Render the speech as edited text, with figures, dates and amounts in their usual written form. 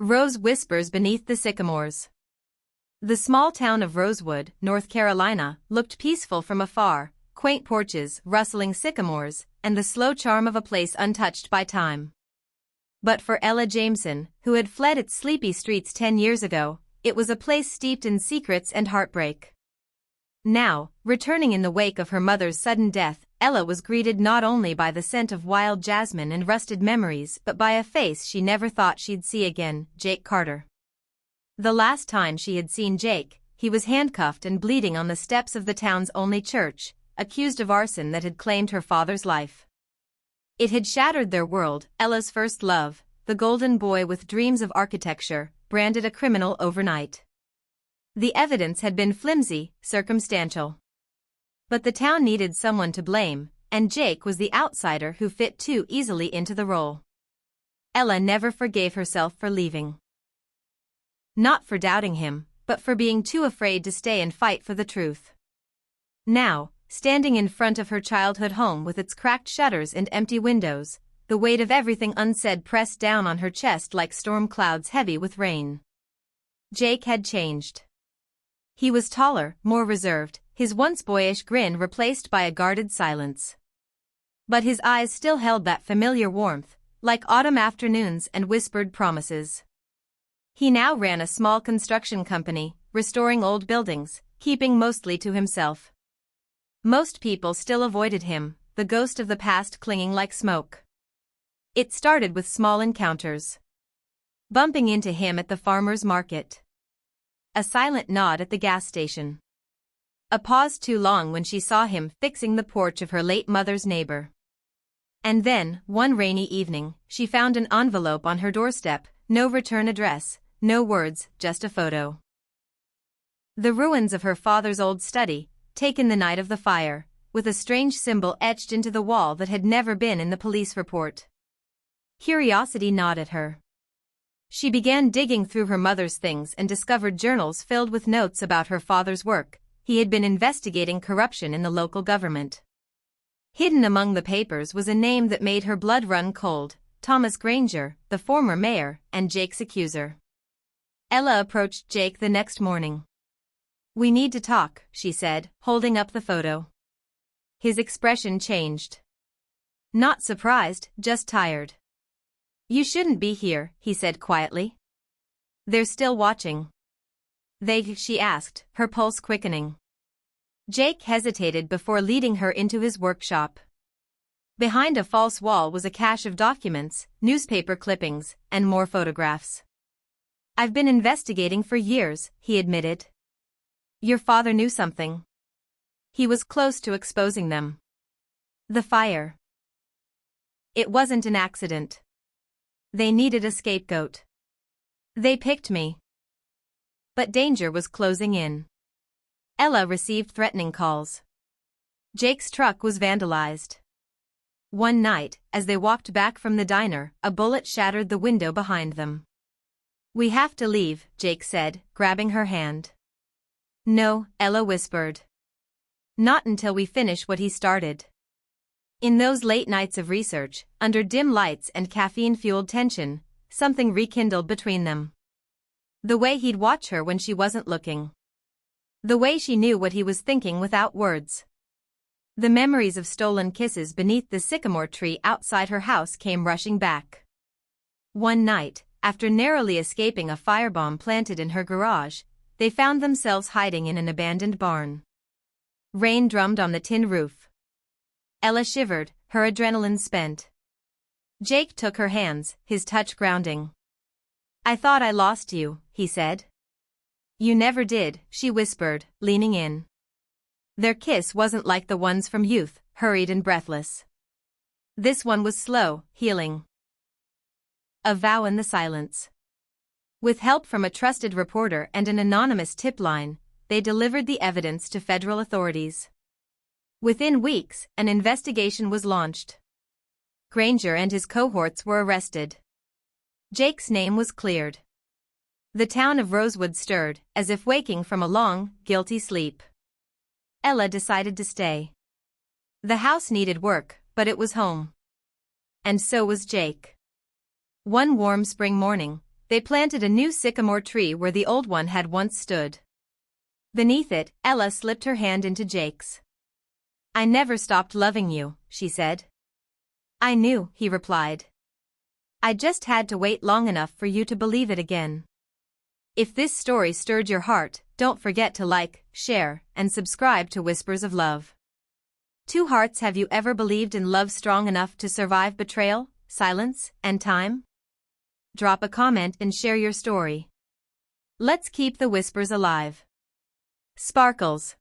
Rose whispers beneath the sycamores. The small town of Rosewood, North Carolina, looked peaceful from afar, quaint porches, rustling sycamores, and the slow charm of a place untouched by time. But for Ella Jameson, who had fled its sleepy streets 10 years ago, it was a place steeped in secrets and heartbreak. Now, returning in the wake of her mother's sudden death, Ella was greeted not only by the scent of wild jasmine and rusted memories but by a face she never thought she'd see again, Jake Carter. The last time she had seen Jake, he was handcuffed and bleeding on the steps of the town's only church, accused of arson that had claimed her father's life. It had shattered their world. Ella's first love, the golden boy with dreams of architecture, branded a criminal overnight. The evidence had been flimsy, circumstantial. But the town needed someone to blame, and Jake was the outsider who fit too easily into the role. Ella never forgave herself for leaving. Not for doubting him, but for being too afraid to stay and fight for the truth. Now, standing in front of her childhood home with its cracked shutters and empty windows, the weight of everything unsaid pressed down on her chest like storm clouds heavy with rain. Jake had changed. He was taller, more reserved, his once boyish grin replaced by a guarded silence. But his eyes still held that familiar warmth, like autumn afternoons and whispered promises. He now ran a small construction company, restoring old buildings, keeping mostly to himself. Most people still avoided him, the ghost of the past clinging like smoke. It started with small encounters. Bumping into him at the farmer's market. A silent nod at the gas station. A pause too long when she saw him fixing the porch of her late mother's neighbor. And then, one rainy evening, she found an envelope on her doorstep, no return address, no words, just a photo. The ruins of her father's old study, taken the night of the fire, with a strange symbol etched into the wall that had never been in the police report. Curiosity gnawed at her. She began digging through her mother's things and discovered journals filled with notes about her father's work. He had been investigating corruption in the local government. Hidden among the papers was a name that made her blood run cold, Thomas Granger, the former mayor, and Jake's accuser. Ella approached Jake the next morning. "We need to talk," she said, holding up the photo. His expression changed. Not surprised, just tired. "You shouldn't be here," he said quietly. "They're still watching." She asked, her pulse quickening. Jake hesitated before leading her into his workshop. Behind a false wall was a cache of documents, newspaper clippings, and more photographs. "I've been investigating for years," he admitted. "Your father knew something. He was close to exposing them. The fire. It wasn't an accident. They needed a scapegoat. They picked me." But danger was closing in. Ella received threatening calls. Jake's truck was vandalized. One night, as they walked back from the diner, a bullet shattered the window behind them. "We have to leave," Jake said, grabbing her hand. "No," Ella whispered. "Not until we finish what he started." In those late nights of research, under dim lights and caffeine-fueled tension, something rekindled between them. The way he'd watch her when she wasn't looking. The way she knew what he was thinking without words. The memories of stolen kisses beneath the sycamore tree outside her house came rushing back. One night, after narrowly escaping a firebomb planted in her garage, they found themselves hiding in an abandoned barn. Rain drummed on the tin roof. Ella shivered, her adrenaline spent. Jake took her hands, his touch grounding. "I thought I lost you," he said. "You never did," she whispered, leaning in. Their kiss wasn't like the ones from youth, hurried and breathless. This one was slow, healing. A vow in the silence. With help from a trusted reporter and an anonymous tip line, they delivered the evidence to federal authorities. Within weeks, an investigation was launched. Granger and his cohorts were arrested. Jake's name was cleared. The town of Rosewood stirred, as if waking from a long, guilty sleep. Ella decided to stay. The house needed work, but it was home. And so was Jake. One warm spring morning, they planted a new sycamore tree where the old one had once stood. Beneath it, Ella slipped her hand into Jake's. "I never stopped loving you," she said. "I knew," he replied. "I just had to wait long enough for you to believe it again." If this story stirred your heart, don't forget to like, share, and subscribe to Whispers of Love. Two hearts, have you ever believed in love strong enough to survive betrayal, silence, and time? Drop a comment and share your story. Let's keep the whispers alive. Sparkles.